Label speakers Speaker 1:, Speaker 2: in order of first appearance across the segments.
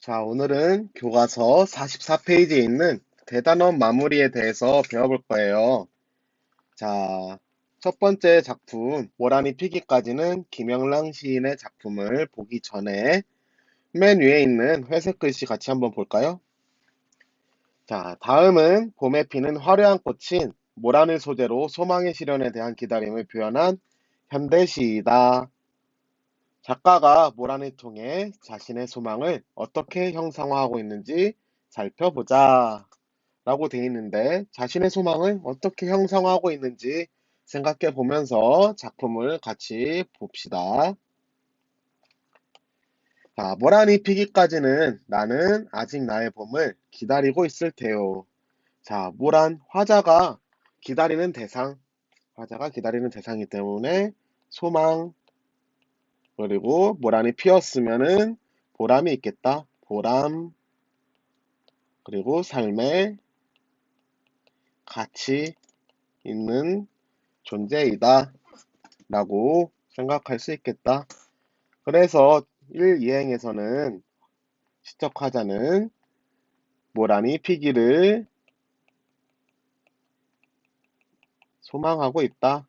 Speaker 1: 자, 오늘은 교과서 44페이지에 있는 대단원 마무리에 대해서 배워볼 거예요. 자, 첫 번째 작품, 모란이 피기까지는 김영랑 시인의 작품을 보기 전에 맨 위에 있는 회색 글씨 같이 한번 볼까요? 자, 다음은 봄에 피는 화려한 꽃인 모란을 소재로 소망의 실현에 대한 기다림을 표현한 현대시이다. 작가가 모란을 통해 자신의 소망을 어떻게 형상화하고 있는지 살펴보자 라고 되어 있는데 자신의 소망을 어떻게 형상화하고 있는지 생각해 보면서 작품을 같이 봅시다. 자, 모란이 피기까지는 나는 아직 나의 봄을 기다리고 있을 테요. 자, 모란 화자가 기다리는 대상이기 때문에 소망, 그리고 모란이 피었으면은 보람이 있겠다. 보람, 그리고 삶에 가치 있는 존재이다. 라고 생각할 수 있겠다. 그래서 1, 2행에서는 시적화자는 모란이 피기를 소망하고 있다.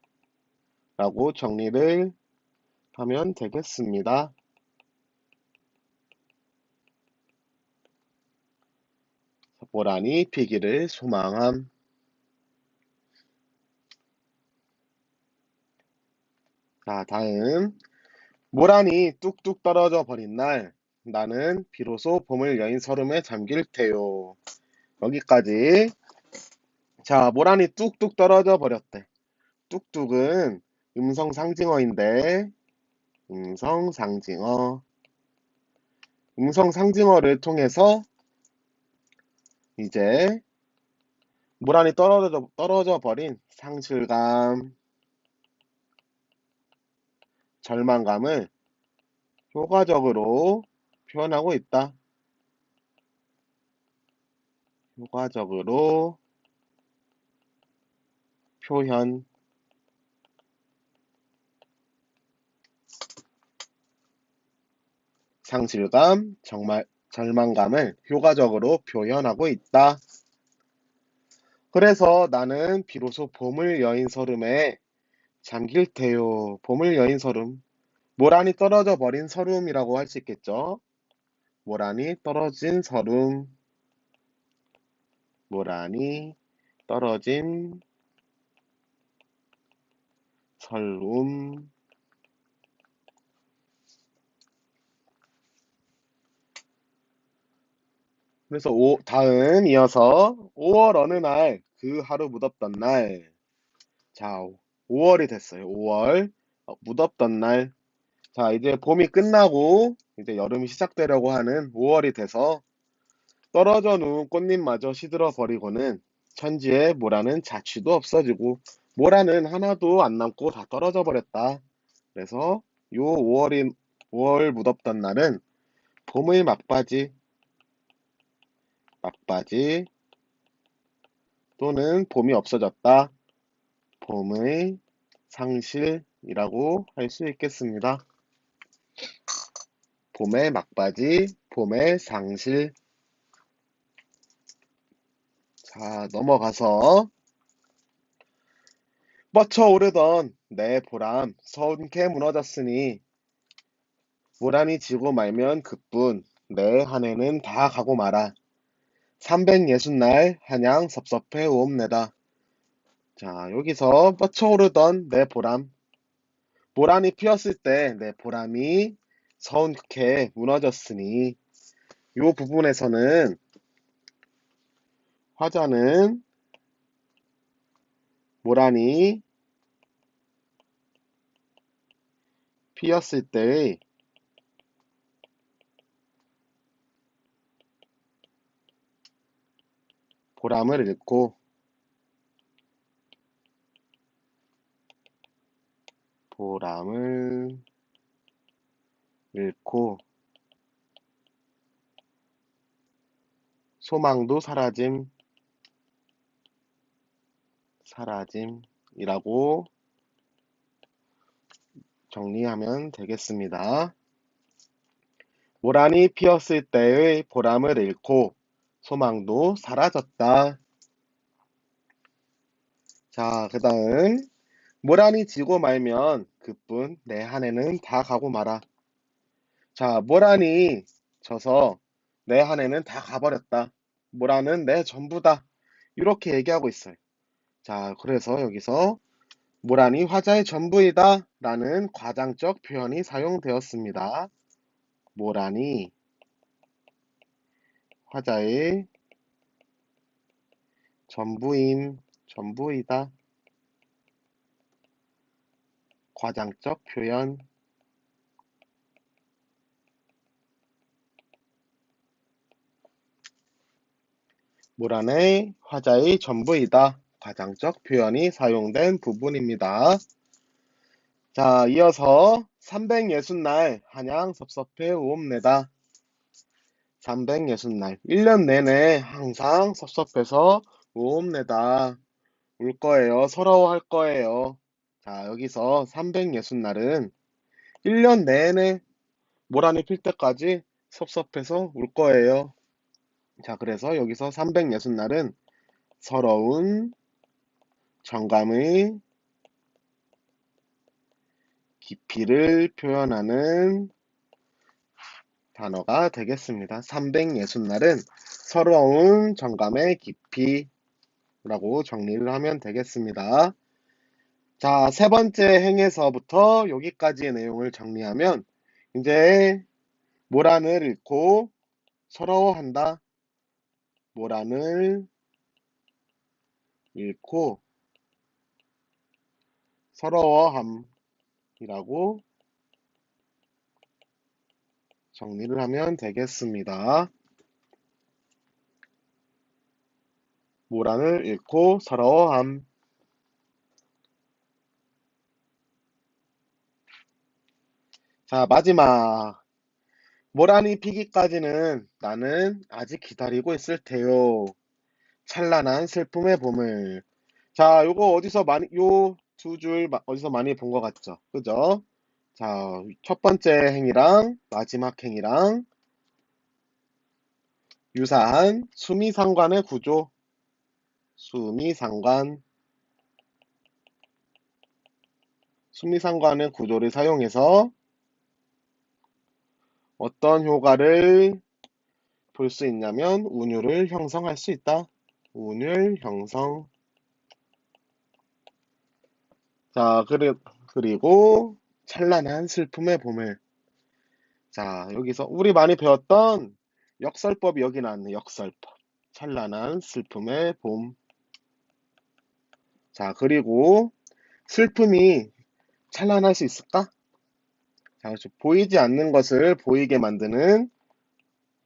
Speaker 1: 라고 정리를 하면 되겠습니다. 모란이 피기를 소망함. 자, 다음. 모란이 뚝뚝 떨어져 버린 날, 나는 비로소 봄을 여인 설움에 잠길 테요. 여기까지. 자, 모란이 뚝뚝 떨어져 버렸대. 뚝뚝은 음성상징어인데, 음성상징어. 음성상징어를 통해서 이제 모란이 떨어져 버린 상실감, 절망감을 효과적으로 표현하고 있다. 효과적으로 표현. 상실감, 절망감을 효과적으로 표현하고 있다. 그래서 나는 비로소 봄을 여인 설움에 잠길 테요. 봄을 여인 설움. 모란이 떨어져 버린 설움이라고 할 수 있겠죠. 모란이 떨어진 설움. 모란이 떨어진 설움. 그래서 다음 이어서 5월 어느 날 그 하루 묻었던 날. 자, 5월이 됐어요. 5월. 묻었던 날. 자, 이제 봄이 끝나고 이제 여름이 시작되려고 하는 5월이 돼서 떨어져 누운 꽃잎마저 시들어 버리고는 천지에 모라는 자취도 없어지고 모라는 하나도 안 남고 다 떨어져 버렸다. 그래서 요 5월 묻었던 날은 봄의 막바지 또는 봄이 없어졌다. 봄의 상실이라고 할 수 있겠습니다. 봄의 막바지, 봄의 상실. 자, 넘어가서 뻗쳐오르던 내 보람 서운케 무너졌으니 모란이 지고 말면 그뿐 내 한 해는 다 가고 말아 360날 한양 섭섭해 오옵내다. 자, 여기서 뻗쳐오르던 내 보람, 모란이 피었을 때 내 보람이 서운케 무너졌으니 이 부분에서는 화자는 모란이 피었을 때의 보람을 보람을 잃고 소망도 사라짐이라고 정리하면 되겠습니다. 모란이 피었을 때의 보람을 잃고 소망도 사라졌다. 자, 그 다음 모란이 지고 말면 그뿐 내 한 해는 다 가고 말아. 자, 모란이 져서 내 한 해는 다 가버렸다. 모란은 내 전부다. 이렇게 얘기하고 있어요. 자, 그래서 여기서 모란이 화자의 전부이다 라는 과장적 표현이 사용되었습니다. 모란이 화자의 전부이다. 과장적 표현. 모란의 화자의 전부이다. 과장적 표현이 사용된 부분입니다. 자, 이어서 360날 한양 섭섭해 오옵내다. 360날 1년 내내 항상 섭섭해서 오옵내다. 울 거예요. 서러워할 거예요. 자, 여기서 360날은 1년 내내 모란이 필 때까지 섭섭해서 울 거예요. 자, 그래서 여기서 360날은 서러운 정감의 깊이를 표현하는 단어가 되겠습니다. 360날은 서러운 정감의 깊이라고 정리를 하면 되겠습니다. 자, 세 번째 행에서부터 여기까지의 내용을 정리하면 이제 모란을 잃고 서러워한다. 모란을 잃고 서러워함이라고 정리를 하면 되겠습니다. 모란을 잃고 서러워함. 자, 마지막. 모란이 피기까지는 나는 아직 기다리고 있을 테요. 찬란한 슬픔의 봄을. 자, 요거 어디서 많이, 요 두 줄 어디서 많이 본 것 같죠? 그죠? 자, 첫 번째 행이랑 마지막 행이랑 유사한 수미상관의 구조. 수미상관. 수미상관의 구조를 사용해서 어떤 효과를 볼 수 있냐면 운율을 형성할 수 있다. 운율 형성. 자, 그리고 찬란한 슬픔의 봄을. 자, 여기서 우리 많이 배웠던 역설법이 여기 나왔네. 역설법. 찬란한 슬픔의 봄. 자, 그리고 슬픔이 찬란할 수 있을까? 자, 그렇죠. 보이지 않는 것을 보이게 만드는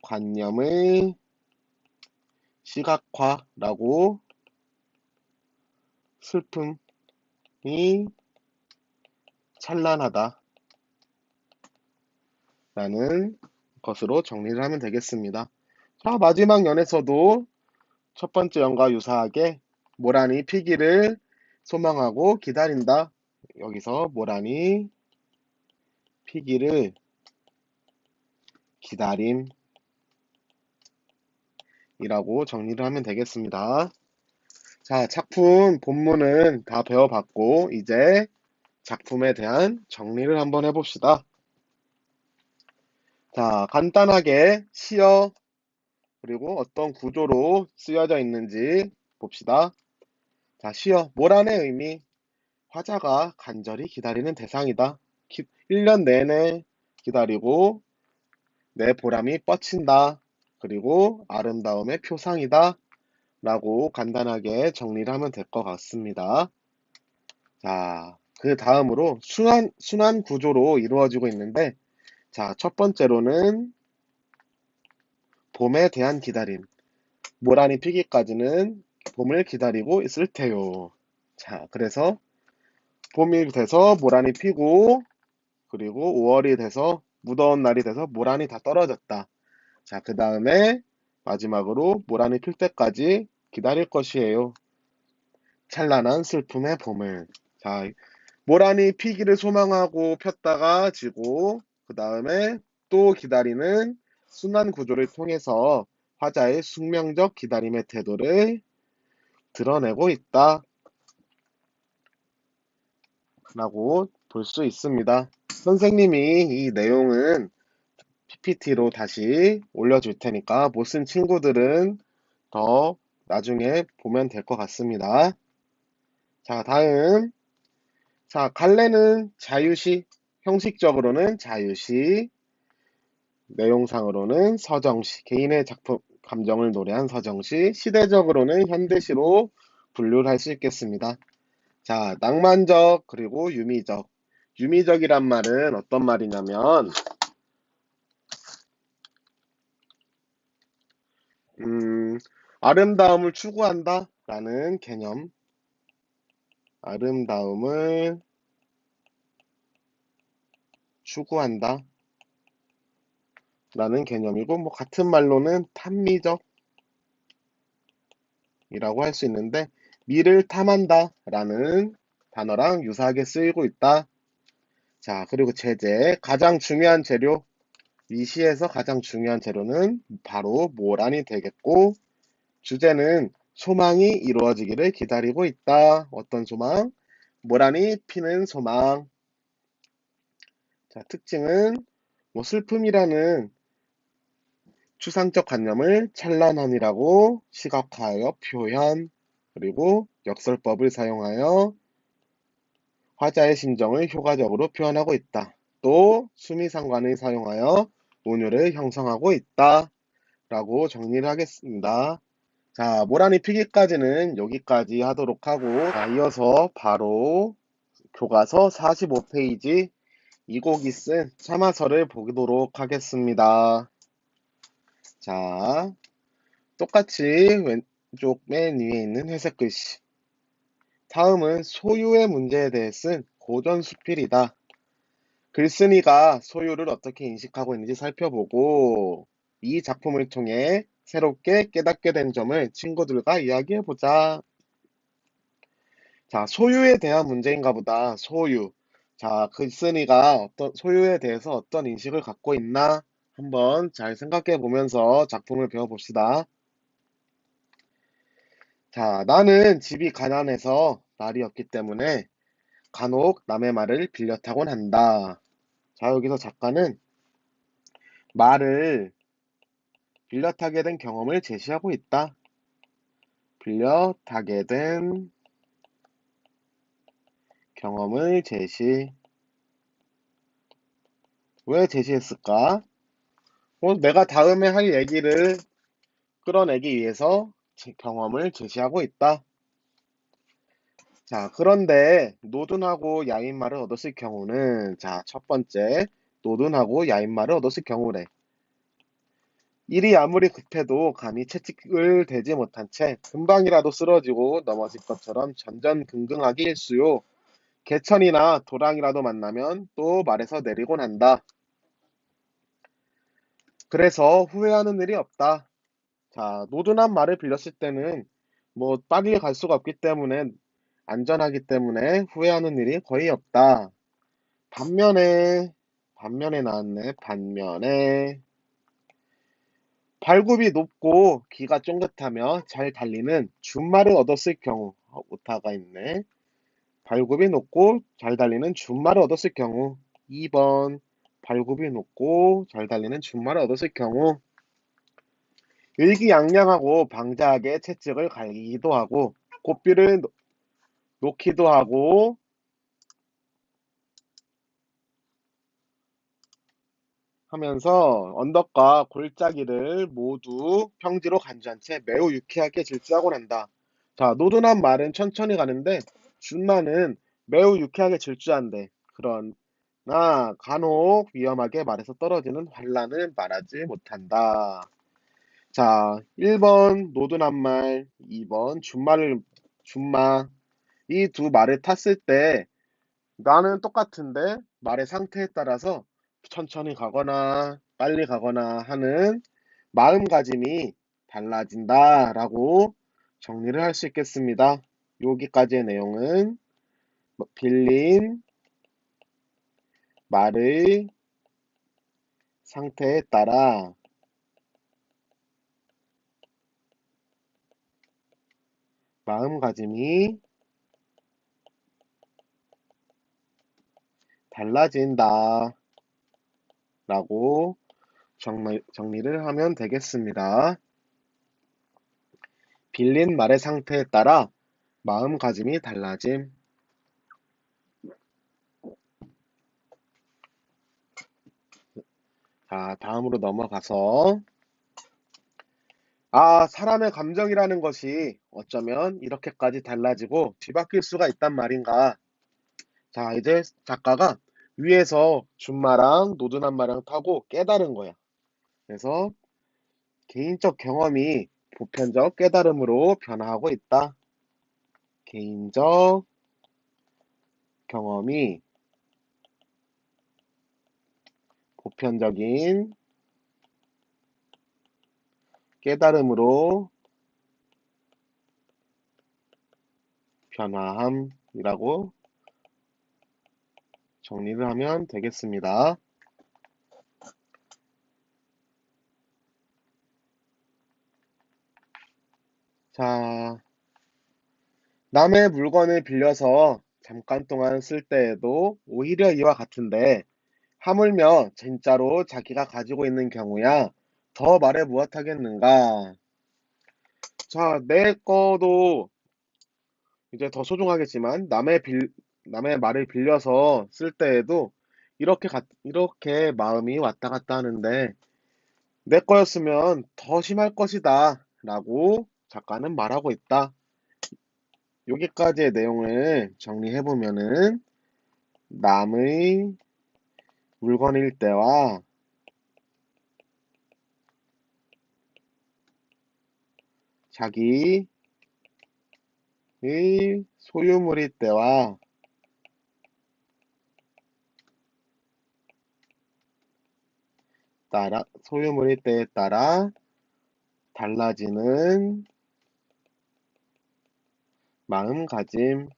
Speaker 1: 관념의 시각화라고 슬픔이 찬란하다 라는 것으로 정리를 하면 되겠습니다. 자, 마지막 연에서도 첫 번째 연과 유사하게 모란이 피기를 소망하고 기다린다. 여기서 모란이 피기를 기다림이라고 정리를 하면 되겠습니다. 자, 작품 본문은 다 배워봤고 이제 작품에 대한 정리를 한번 해봅시다. 자, 간단하게 시어 그리고 어떤 구조로 쓰여져 있는지 봅시다. 자, 시어 모란의 의미 화자가 간절히 기다리는 대상이다. 1년 내내 기다리고 내 보람이 뻗친다. 그리고 아름다움의 표상이다. 라고 간단하게 정리를 하면 될 것 같습니다. 자, 그 다음으로 순환 구조로 이루어지고 있는데, 자, 첫 번째로는 봄에 대한 기다림. 모란이 피기까지는 봄을 기다리고 있을 테요. 자, 그래서 봄이 돼서 모란이 피고, 그리고 5월이 돼서 무더운 날이 돼서 모란이 다 떨어졌다. 자, 그 다음에 마지막으로 모란이 필 때까지 기다릴 것이에요. 찬란한 슬픔의 봄을. 자, 모란이 피기를 소망하고 폈다가 지고 그 다음에 또 기다리는 순환 구조를 통해서 화자의 숙명적 기다림의 태도를 드러내고 있다 라고 볼 수 있습니다. 선생님이 이 내용은 PPT로 다시 올려줄 테니까 못 쓴 친구들은 더 나중에 보면 될 것 같습니다. 자, 다음. 자, 갈래는 자유시, 형식적으로는 자유시, 내용상으로는 서정시, 개인의 작품, 감정을 노래한 서정시, 시대적으로는 현대시로 분류를 할 수 있겠습니다. 자, 낭만적, 그리고 유미적. 유미적이란 말은 어떤 말이냐면, 음, 아름다움을 추구한다 라는 개념, 아름다움을 추구한다 라는 개념이고, 뭐, 같은 말로는 탐미적 이라고 할 수 있는데, 미를 탐한다 라는 단어랑 유사하게 쓰이고 있다. 자, 그리고 제재, 가장 중요한 재료, 이 시에서 가장 중요한 재료는 바로 모란이 되겠고, 주제는 소망이 이루어지기를 기다리고 있다. 어떤 소망? 모란이 피는 소망. 자, 특징은 뭐 슬픔이라는 추상적 관념을 찬란함이라고 시각화하여 표현, 그리고 역설법을 사용하여 화자의 심정을 효과적으로 표현하고 있다. 또 수미상관을 사용하여 운율을 형성하고 있다. 라고 정리를 하겠습니다. 자, 모란이 피기까지는 여기까지 하도록 하고, 자, 이어서 바로 교과서 45페이지 이곡이 쓴 참화서를 보도록 하겠습니다. 자, 똑같이 왼쪽 맨 위에 있는 회색 글씨. 다음은 소유의 문제에 대해 쓴 고전수필이다. 글쓴이가 소유를 어떻게 인식하고 있는지 살펴보고 이 작품을 통해 새롭게 깨닫게 된 점을 친구들과 이야기해보자. 자, 소유에 대한 문제인가 보다. 소유. 자, 글쓴이가 어떤 소유에 대해서 어떤 인식을 갖고 있나 한번 잘 생각해 보면서 작품을 배워봅시다. 자, 나는 집이 가난해서 말이 없기 때문에 간혹 남의 말을 빌려 타곤 한다. 자, 여기서 작가는 말을 빌려 타게 된 경험을 제시하고 있다. 빌려 타게 된 경험을 제시. 왜 제시했을까? 내가 다음에 할 얘기를 끌어내기 위해서 경험을 제시하고 있다. 자, 그런데 노둔하고 야인말을 얻었을 경우는 자, 첫 번째 노둔하고 야인말을 얻었을 경우래. 일이 아무리 급해도 감히 채찍을 대지 못한 채 금방이라도 쓰러지고 넘어질 것처럼 전전긍긍하기 일쑤요. 개천이나 도랑이라도 만나면 또 말에서 내리곤 한다. 그래서 후회하는 일이 없다. 자, 노둔한 말을 빌렸을 때는 뭐 빨리 갈 수가 없기 때문에 안전하기 때문에 후회하는 일이 거의 없다. 반면에 나왔네. 반면에 발굽이 높고 귀가 쫑긋하며 잘 달리는 준말을 얻었을 경우 오타가 있네. 발굽이 높고 잘 달리는 준말을 얻었을 경우 2번 발굽이 높고 잘 달리는 준말을 얻었을 경우 의기양양하고 방자하게 채찍을 갈기도 하고 고삐를 놓기도 하고 하면서 언덕과 골짜기를 모두 평지로 간주한 채 매우 유쾌하게 질주하곤 한다. 자, 노둔한 말은 천천히 가는데 준말은 매우 유쾌하게 질주한대. 그러나 간혹 위험하게 말에서 떨어지는 환란을 말하지 못한다. 자, 1번 노둔한 말, 2번 준마. 이 두 말을 탔을 때 나는 똑같은데 말의 상태에 따라서 천천히 가거나 빨리 가거나 하는 마음가짐이 달라진다라고 정리를 할 수 있겠습니다. 여기까지의 내용은 빌린 말의 상태에 따라 마음가짐이 달라진다 라고 정리를 하면 되겠습니다. 빌린 말의 상태에 따라 마음가짐이 달라짐. 자, 다음으로 넘어가서 사람의 감정이라는 것이 어쩌면 이렇게까지 달라지고 뒤바뀔 수가 있단 말인가. 자, 이제 작가가 위에서 준마랑 노드난마랑 타고 깨달은 거야. 그래서 개인적 경험이 보편적 깨달음으로 변화하고 있다. 개인적 경험이 보편적인 깨달음으로 변화함이라고 정리를 하면 되겠습니다. 자, 남의 물건을 빌려서 잠깐 동안 쓸 때에도 오히려 이와 같은데, 하물며 진짜로 자기가 가지고 있는 경우야 더 말해 무엇하겠는가. 자, 내 거도 이제 더 소중하겠지만 남의 말을 빌려서 쓸 때에도 이렇게 마음이 왔다 갔다 하는데 내 거였으면 더 심할 것이다 라고 작가는 말하고 있다. 여기까지의 내용을 정리해보면은 남의 물건일 때와 자기의 소유물일 때와 소유물일 때에 따라 달라지는 마음가짐이라고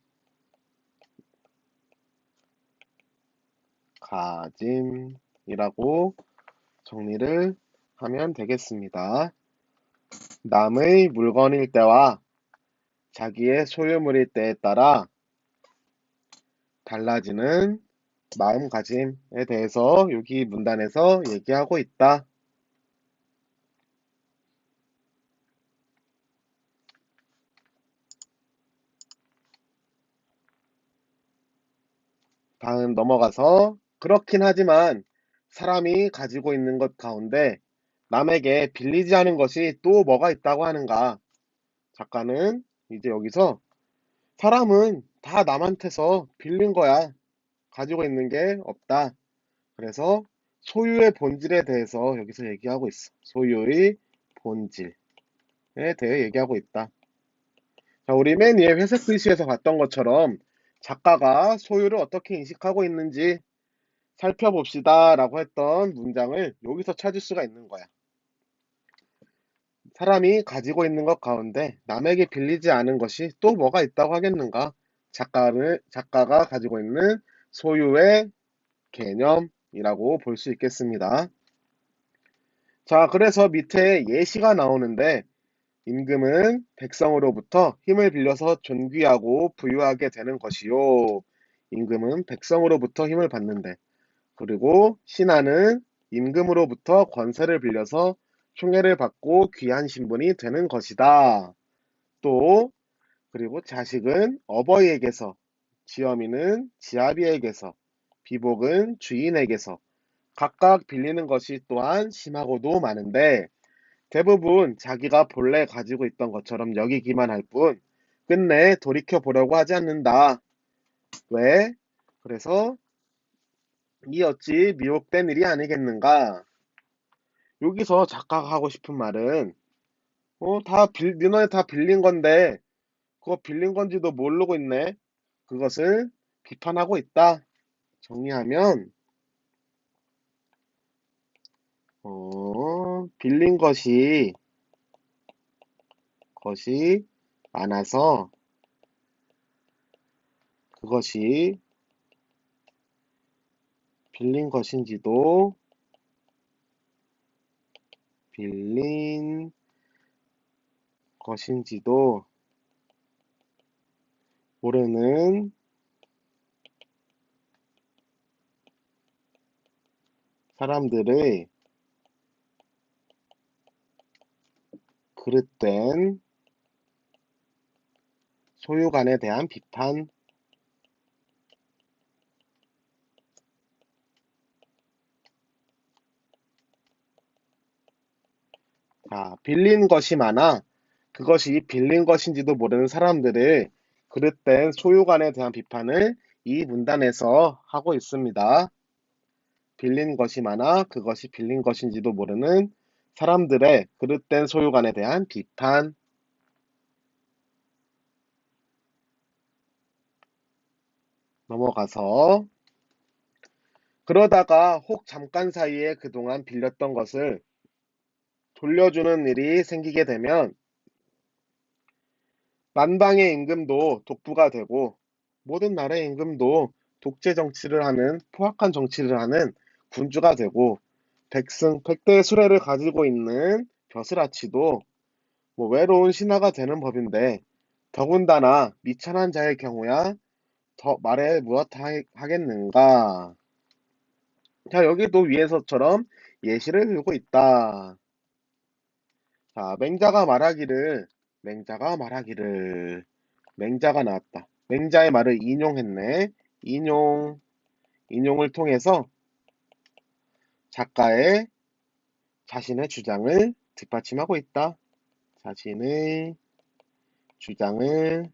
Speaker 1: 정리를 하면 되겠습니다. 남의 물건일 때와 자기의 소유물일 때에 따라 달라지는 마음가짐에 대해서 여기 문단에서 얘기하고 있다. 다음 넘어가서 그렇긴 하지만 사람이 가지고 있는 것 가운데 남에게 빌리지 않은 것이 또 뭐가 있다고 하는가. 작가는 이제 여기서 사람은 다 남한테서 빌린 거야. 가지고 있는 게 없다. 그래서 소유의 본질에 대해서 여기서 얘기하고 있어. 소유의 본질에 대해 얘기하고 있다. 자, 우리 맨 위에 회색 글씨에서 봤던 것처럼 작가가 소유를 어떻게 인식하고 있는지 살펴봅시다 라고 했던 문장을 여기서 찾을 수가 있는 거야. 사람이 가지고 있는 것 가운데 남에게 빌리지 않은 것이 또 뭐가 있다고 하겠는가? 작가가 가지고 있는 소유의 개념이라고 볼 수 있겠습니다. 자, 그래서 밑에 예시가 나오는데 임금은 백성으로부터 힘을 빌려서 존귀하고 부유하게 되는 것이요. 임금은 백성으로부터 힘을 받는데, 그리고 신하는 임금으로부터 권세를 빌려서 총애를 받고 귀한 신분이 되는 것이다. 또 그리고 자식은 어버이에게서, 지어미는 지아비에게서, 비복은 주인에게서 각각 빌리는 것이 또한 심하고도 많은데 대부분 자기가 본래 가지고 있던 것처럼 여기기만 할 뿐 끝내 돌이켜 보려고 하지 않는다. 왜? 그래서 이 어찌 미혹된 일이 아니겠는가? 여기서 작가가 하고 싶은 말은 너네 다 빌린 건데 그거 빌린 건지도 모르고 있네. 그것을 비판하고 있다. 정리하면 빌린 것이 많아서 그것이 빌린 것인지도 빌린 것인지도 모르는 사람들의 그릇된 소유관에 대한 비판. 자, 빌린 것이 많아 그것이 빌린 것인지도 모르는 사람들의 그릇된 소유관에 대한 비판을 이 문단에서 하고 있습니다. 빌린 것이 많아 그것이 빌린 것인지도 모르는 사람들의 그릇된 소유관에 대한 비판. 넘어가서 그러다가 혹 잠깐 사이에 그동안 빌렸던 것을 돌려주는 일이 생기게 되면 만방의 임금도 독부가 되고 모든 나라의 임금도 독재 정치를 하는 포악한 정치를 하는 군주가 되고 백승 백대의 수레를 가지고 있는 벼슬아치도 뭐 외로운 신하가 되는 법인데 더군다나 미천한 자의 경우야 더 말해 무엇 하겠는가. 자, 여기도 위에서처럼 예시를 들고 있다. 자, 맹자가 말하기를 맹자가 나왔다. 맹자의 말을 인용했네. 인용을 통해서 작가의 자신의 주장을 뒷받침하고 있다. 자신의 주장을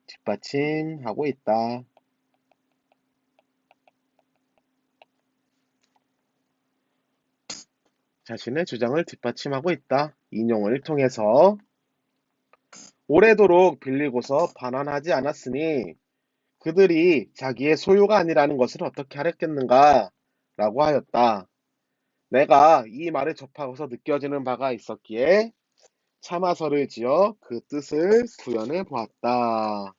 Speaker 1: 뒷받침하고 있다. 자신의 주장을 뒷받침하고 있다. 인용을 통해서 오래도록 빌리고서 반환하지 않았으니 그들이 자기의 소유가 아니라는 것을 어떻게 하랬겠는가? 라고 하였다. 내가 이 말을 접하고서 느껴지는 바가 있었기에 참아서를 지어 그 뜻을 구현해 보았다.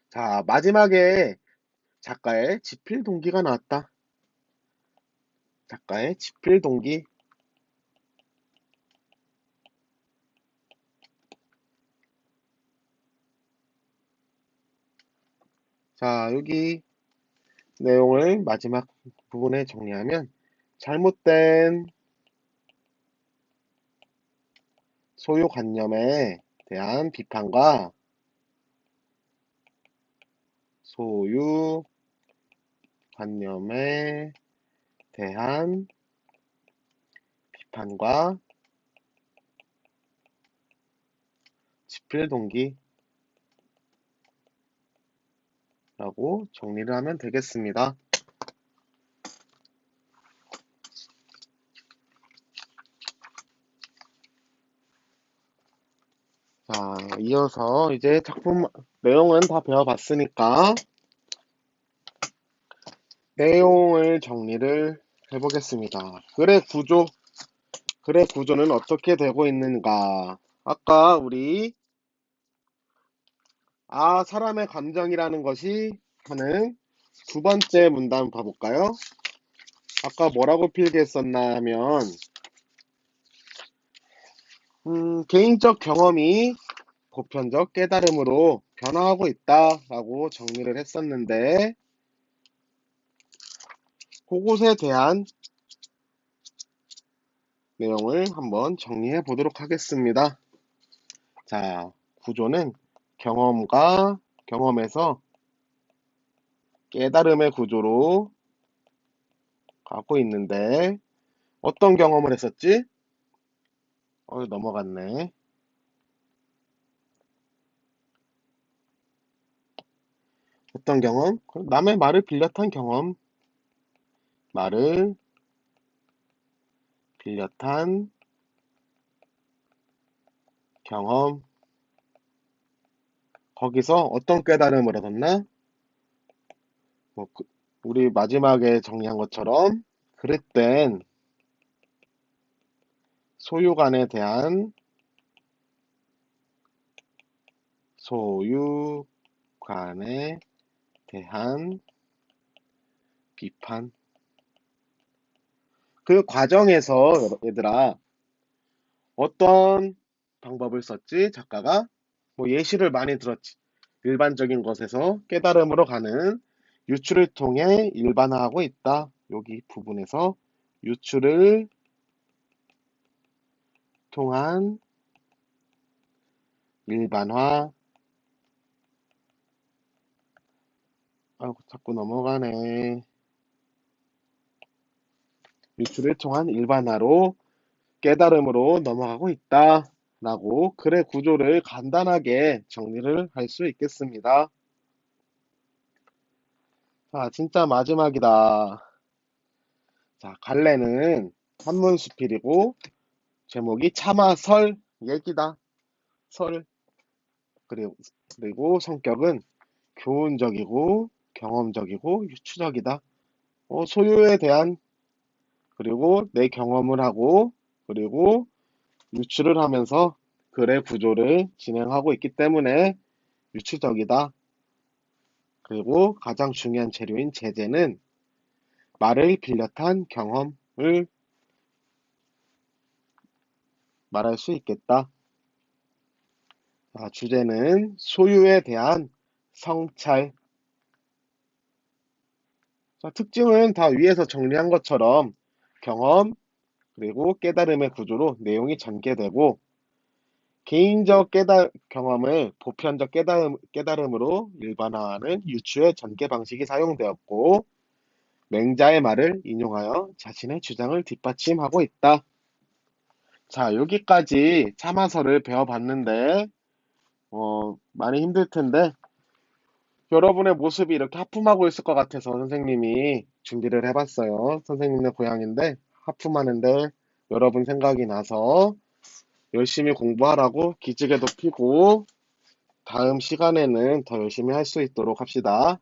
Speaker 1: 자, 마지막에 작가의 지필 동기가 나왔다. 작가의 지필 동기. 자, 여기 내용을 마지막 부분에 정리하면 잘못된 소유관념에 대한 비판과 소유관념에 대한 비판과 지필 동기라고 정리를 하면 되겠습니다. 자, 이어서 이제 작품 내용은 다 배워봤으니까 내용을 정리를 해보겠습니다. 글의 구조는 어떻게 되고 있는가? 아까 우리 사람의 감정이라는 것이 하는 두 번째 문단 봐볼까요? 아까 뭐라고 필기했었나 하면 개인적 경험이 보편적 깨달음으로 변화하고 있다라고 정리를 했었는데 그것에 대한 내용을 한번 정리해 보도록 하겠습니다. 자, 구조는 경험에서 깨달음의 구조로 가고 있는데 어떤 경험을 했었지? 넘어갔네. 어떤 경험? 남의 말을 빌려탄 경험. 말을 빌려탄 경험. 거기서 어떤 깨달음을 얻었나? 우리 마지막에 정리한 것처럼 그릇된 소유관에 대한 비판. 그 과정에서 얘들아 어떤 방법을 썼지? 작가가 뭐 예시를 많이 들었지. 일반적인 것에서 깨달음으로 가는 유추를 통해 일반화하고 있다. 여기 부분에서 유추를 통한 일반화. 아이고, 자꾸 넘어가네. 유추를 통한 일반화로 깨달음으로 넘어가고 있다. 라고 글의 구조를 간단하게 정리를 할 수 있겠습니다. 자, 진짜 마지막이다. 자, 갈래는 한문수필이고 제목이 차마설 얘기다. 설. 그리고, 그리고 성격은 교훈적이고 경험적이고 유추적이다. 소유에 대한 그리고 내 경험을 하고 그리고 유추를 하면서 글의 구조를 진행하고 있기 때문에 유추적이다. 그리고 가장 중요한 재료인 제재는 말을 빌렸한 경험을 말할 수 있겠다. 자, 주제는 소유에 대한 성찰. 자, 특징은 다 위에서 정리한 것처럼 경험, 그리고 깨달음의 구조로 내용이 전개되고, 개인적 경험을 보편적 깨달음으로 일반화하는 유추의 전개 방식이 사용되었고, 맹자의 말을 인용하여 자신의 주장을 뒷받침하고 있다. 자, 여기까지 참화서를 배워봤는데, 많이 힘들 텐데, 여러분의 모습이 이렇게 하품하고 있을 것 같아서 선생님이 준비를 해봤어요. 선생님네 고향인데 하품하는데 여러분 생각이 나서 열심히 공부하라고 기지개도 피고 다음 시간에는 더 열심히 할 수 있도록 합시다.